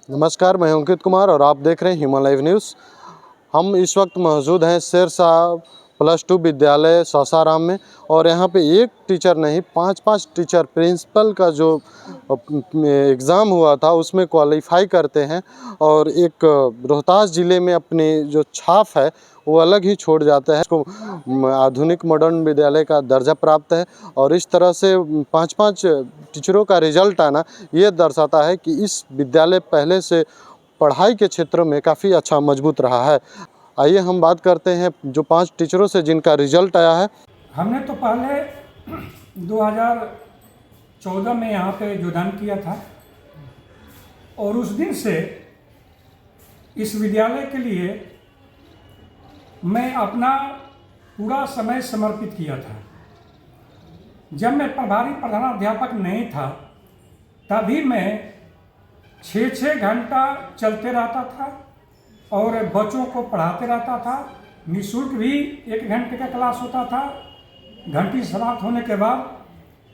नमस्कार, मैं अंकित कुमार और आप देख रहे हैं ह्यूमन लाइव न्यूज़। हम इस वक्त मौजूद हैं शेरशाह +2 विद्यालय सासाराम में और यहाँ पे एक टीचर नहीं 5-5 टीचर प्रिंसिपल का जो एग्ज़ाम हुआ था उसमें क्वालिफाई करते हैं और एक रोहतास ज़िले में अपनी जो छाप है वो अलग ही छोड़ जाता है। इसको आधुनिक मॉडर्न विद्यालय का दर्जा प्राप्त है और इस तरह से 5-5 टीचरों का रिजल्ट आना ये दर्शाता है कि इस विद्यालय पहले से पढ़ाई के क्षेत्र में काफ़ी अच्छा मजबूत रहा है। आइए हम बात करते हैं जो 5 टीचरों से जिनका रिजल्ट आया है। हमने तो पहले 2014 में यहाँ पे योगदान किया था और उस दिन से इस विद्यालय के लिए मैं अपना पूरा समय समर्पित किया था। जब मैं प्रभारी प्रधानाध्यापक नहीं था तभी मैं 6-6 घंटा चलते रहता था और बच्चों को पढ़ाते रहता था। निःशुल्क भी 1 घंटे का क्लास होता था घंटी समाप्त होने के बाद,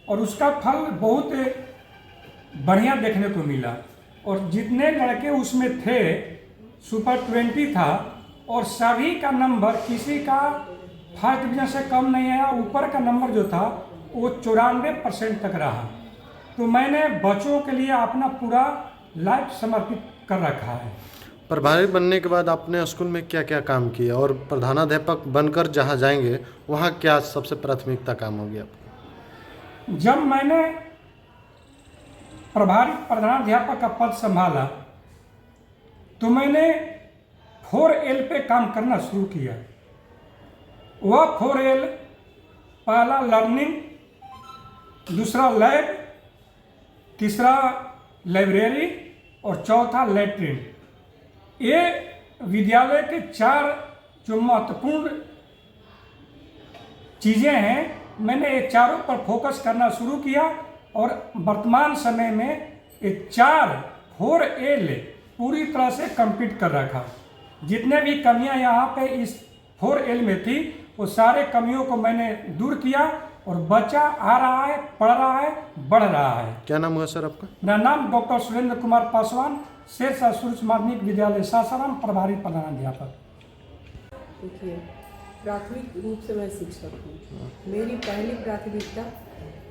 और उसका फल बहुत बढ़िया देखने को मिला। और जितने लड़के उसमें थे सुपर 20 था और सभी का नंबर किसी का फर्स्ट डिवीजन से कम नहीं आया। ऊपर का नंबर जो था वो 94% तक रहा। तो मैंने बच्चों के लिए अपना पूरा लाइफ समर्पित कर रखा है। प्रभारी बनने के बाद आपने स्कूल में क्या क्या काम किया और प्रधानाध्यापक बनकर जहाँ जाएंगे वहाँ क्या सबसे प्राथमिकता काम होगी आपको? जब मैंने प्रभारी प्रधानाध्यापक का पद संभाला तो मैंने 4L पे काम करना शुरू किया। वह 4L पहला लर्निंग, दूसरा लैब, तीसरा लाइब्रेरी और चौथा लैट्रिन। ये विद्यालय के 4 जो महत्वपूर्ण चीज़ें हैं, मैंने ये चारों पर फोकस करना शुरू किया और वर्तमान समय में ये 4 पूरी तरह से कंप्लीट कर रखा। जितने भी कमियां यहाँ पे इस 4L में थी वो सारे कमियों को मैंने दूर किया और बच्चा आ रहा है, पढ़ रहा है, बढ़ रहा है। क्या नाम हुआ सर आपका? मेरा नाम डॉक्टर सुरेंद्र कुमार पासवान, शेरशाह सूर्य माध्यमिक विद्यालय सासाराम, प्रभारी प्रधानाध्यापक। देखिए, प्राथमिक रूप से मैं शिक्षक हूँ। मेरी पहली प्राथमिकता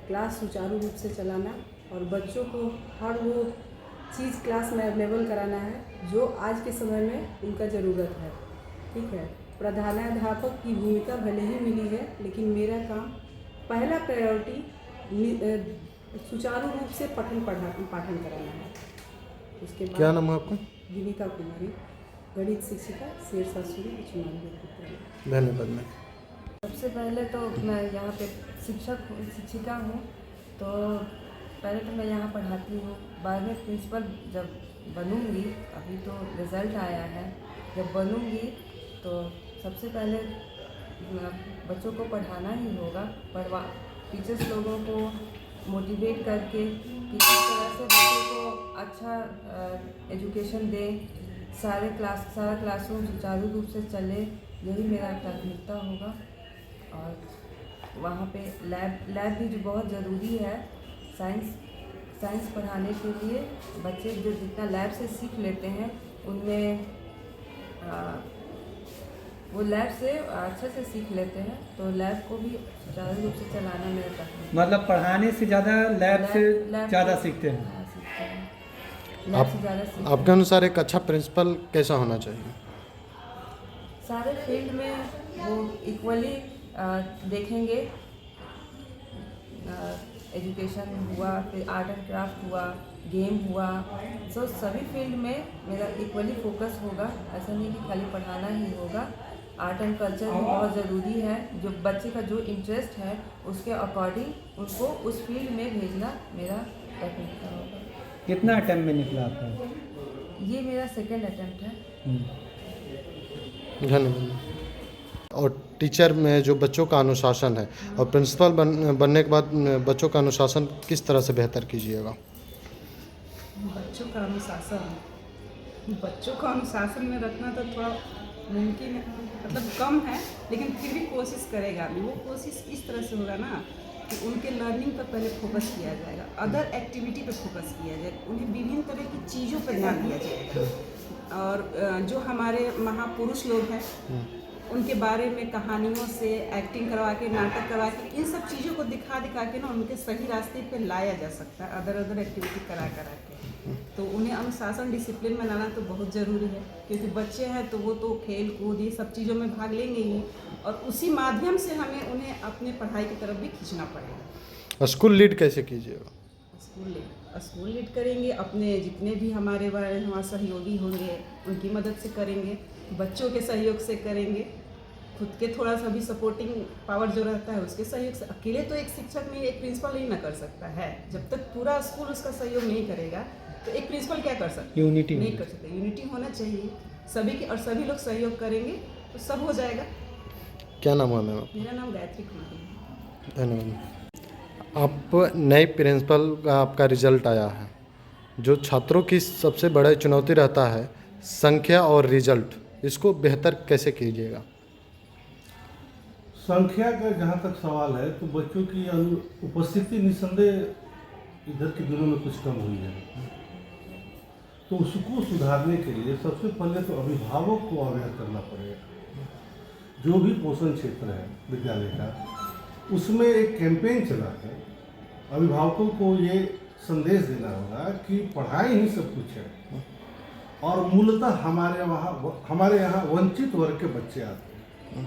क्लास सुचारू रूप से चलाना और बच्चों को हर वो चीज़ क्लास में अवेलेबल कराना है जो आज के समय में उनका ज़रूरत है। ठीक है, प्रधानाध्यापक की भूमिका भले ही मिली है लेकिन मेरा काम पहला प्रायोरिटी सुचारू रूप से पाठन कराना है। उसके बाद क्या नाम है आपका? विनीता कुमारी, गणित शिक्षिका, शेरशाह सूर्य उच्च माध्यमिक विद्यालय। धन्यवाद। मैं सबसे पहले तो मैं यहाँ पे शिक्षिका हूँ, तो पहले तो मैं यहाँ पढ़ाती हूँ। बाद में प्रिंसिपल जब बनूँगी, अभी तो रिज़ल्ट आया है, जब बनूँगी तो सबसे पहले बच्चों को पढ़ाना ही होगा। टीचर्स लोगों को मोटिवेट करके किसी तरह से बच्चों को अच्छा एजुकेशन दें, सारा क्लासरूम सुचारू रूप से चले, यही मेरा प्राथमिकता होगा। और वहाँ पे लैब भी जो बहुत ज़रूरी है साइंस पढ़ाने के लिए। बच्चे जो जितना लैब से सीख लेते हैं उनमें वो लैब से अच्छे से सीख लेते हैं, तो लैब को भी सुचारू रूप से चलाना मेरा प्राथमिकता। मतलब पढ़ाने से ज़्यादा लैब से ज़्यादा सीखते हैं। आपके अनुसार एक अच्छा प्रिंसिपल कैसा होना चाहिए? सारे फील्ड में वो इक्वली देखेंगे। एजुकेशन हुआ, फिर आर्ट एंड क्राफ्ट हुआ, गेम हुआ, सभी फील्ड में मेरा इक्वली फोकस होगा। ऐसा नहीं कि खाली पढ़ाना ही होगा। आर्ट एंड कल्चर भी बहुत ज़रूरी है। जो बच्चे का जो इंटरेस्ट है उसके अकॉर्डिंग उनको उस फील्ड में भेजना मेरा प्राथमिकता होगा। कितना अटेम्प्ट में निकला आपका? ये मेरा 2nd अटेम्प्ट है। धन्यवाद। और टीचर में जो बच्चों का अनुशासन है और प्रिंसिपल बनने के बाद बच्चों का अनुशासन किस तरह से बेहतर कीजिएगा? बच्चों को अनुशासन में रखना तो थोड़ा मुमकिन है, मतलब कम है, लेकिन फिर भी कोशिश करेगा। अभी वो कोशिश इस तरह से होगा ना कि उनके लर्निंग पर पहले फोकस किया जाएगा, अदर एक्टिविटी पे फोकस किया जाएगा, उन्हें विभिन्न तरह की चीज़ों पर ध्यान दिया जाएगा। और जो हमारे महापुरुष लोग हैं उनके बारे में कहानियों से एक्टिंग करवा के, नाटक करवा के, इन सब चीज़ों को दिखा के ना उनके सही रास्ते पे लाया जा सकता है, अदर एक्टिविटी करा के। तो उन्हें अनुशासन, डिसिप्लिन में लाना तो बहुत ज़रूरी है, क्योंकि बच्चे हैं तो वो तो खेल कूद ये सब चीज़ों में भाग लेंगे ही, और उसी माध्यम से हमें उन्हें अपने पढ़ाई की तरफ भी खींचना पड़ेगा। स्कूल लीड कैसे कीजिएगा? स्कूल लीड करेंगे, अपने जितने भी हमारे सहयोगी होंगे उनकी मदद से करेंगे, बच्चों के सहयोग से करेंगे, खुद के थोड़ा सा भी सपोर्टिंग पावर जो रहता है उसके सहयोग से। अकेले तो एक शिक्षक नहीं, एक प्रिंसिपल नहीं ना कर सकता है, जब तक पूरा स्कूल उसका सहयोग नहीं करेगा तो एक प्रिंसिपल क्या कर सकता है? यूनिटी नहीं कर सकते। यूनिटी होना चाहिए सभी की, और सभी लोग सहयोग करेंगे तो सब हो जाएगा। क्या नाम है मैम? मेरा नाम गायत्री कुमारी है। धन्यवाद। आप नए प्रिंसिपल का आपका रिजल्ट आया है, जो छात्रों की सबसे बड़ी चुनौती रहता है संख्या और रिजल्ट, इसको बेहतर कैसे कीजिएगा? संख्या का जहाँ तक सवाल है तो बच्चों की उपस्थिति निस्संदेह इधर के दिनों में कुछ कम हुई है, तो उसको सुधारने के लिए सबसे पहले तो अभिभावक को अवेयर करना पड़ेगा। जो भी पोषण क्षेत्र है विद्यालय का, उसमें एक कैंपेन चलाकर अभिभावकों को ये संदेश देना होगा कि पढ़ाई ही सब कुछ है, और मूलतः हमारे यहाँ वंचित वर्ग के बच्चे आते हैं।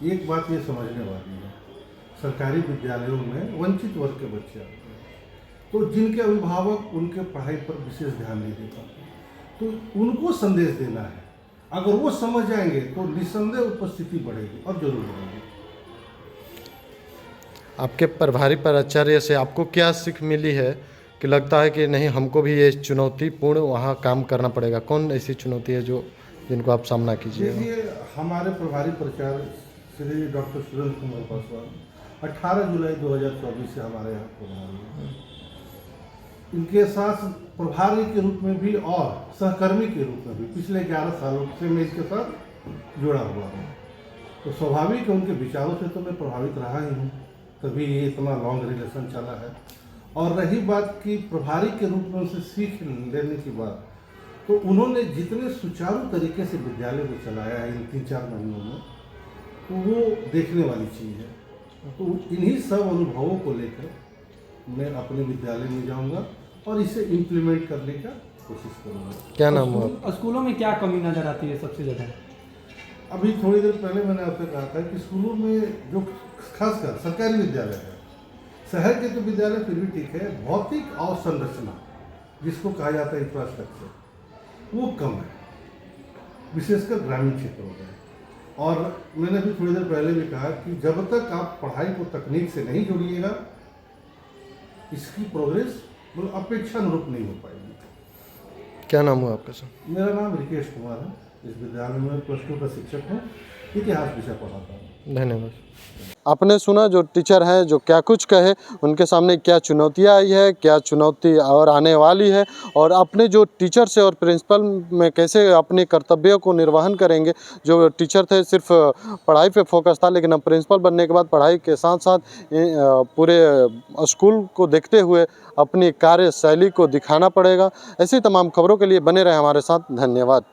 एक बात ये समझने वाली है, सरकारी विद्यालयों में वंचित वर्ग के बच्चे आते हैं, तो जिनके अभिभावक उनके पढ़ाई पर विशेष ध्यान नहीं दे पाते, तो उनको संदेश देना है। अगर वो समझ जाएंगे तो निस्संदेह उपस्थिति बढ़ेगी, और जरूर बढ़ेगी। आपके प्रभारी प्राचार्य से आपको क्या सीख मिली है कि लगता है कि नहीं, हमको भी ये चुनौतीपूर्ण वहाँ काम करना पड़ेगा? कौन ऐसी चुनौती है जिनको आप सामना कीजिएगा? देखिए, हमारे प्रभारी प्राचार्य श्री डॉक्टर सुरेंद्र कुमार पासवान 18 जुलाई 2024 से हमारे यहाँ प्रभारी हैं। इनके साथ प्रभारी के रूप में भी और सहकर्मी के रूप में भी पिछले 11 सालों से मैं इनके साथ जुड़ा हुआ हूँ, तो स्वाभाविक है उनके विचारों से तो मैं प्रभावित रहा ही हूँ, तभी ये इतना लॉन्ग रिलेशन चला है। और रही बात कि प्रभारी के रूप में उनसे सीख लेने की बात, तो उन्होंने जितने सुचारू तरीके से विद्यालय को चलाया है इन 3-4 महीनों में, तो वो देखने वाली चीज़ है। तो इन्हीं सब अनुभवों को लेकर मैं अपने विद्यालय में जाऊंगा और इसे इम्प्लीमेंट करने का कोशिश करूंगा। क्या नाम हुआ? स्कूलों में क्या कमी नज़र आती है सबसे ज़्यादा? अभी थोड़ी देर पहले मैंने आपसे कहा था कि स्कूलों में जो खासकर सरकारी विद्यालय है, शहर के तो विद्यालय फिर भी ठीक है, भौतिक अवसंरचना जिसको कहा जाता है इंफ्रास्ट्रक्चर, वो कम है, विशेषकर ग्रामीण क्षेत्रों में। और मैंने अभी थोड़ी देर पहले भी कहा कि जब तक आप पढ़ाई को तकनीक से नहीं जोड़िएगा, इसकी प्रोग्रेस मतलब अपेक्षानुरूप नहीं हो पाएगी। क्या नाम हुआ आपका सर? मेरा नाम रिकेश कुमार है, इस विद्यालय में +2 का शिक्षक हूँ, इतिहास विषय पढ़ाता हूँ। धन्यवाद। आपने सुना जो टीचर हैं जो क्या कुछ कहे, उनके सामने क्या चुनौतियाँ आई है, क्या चुनौती और आने वाली है, और अपने जो टीचर से और प्रिंसिपल में कैसे अपने कर्तव्यों को निर्वहन करेंगे। जो टीचर थे सिर्फ पढ़ाई पे फोकस था, लेकिन अब प्रिंसिपल बनने के बाद पढ़ाई के साथ साथ पूरे स्कूल को देखते हुए अपनी कार्यशैली को दिखाना पड़ेगा। ऐसी तमाम खबरों के लिए बने रहे हमारे साथ। धन्यवाद।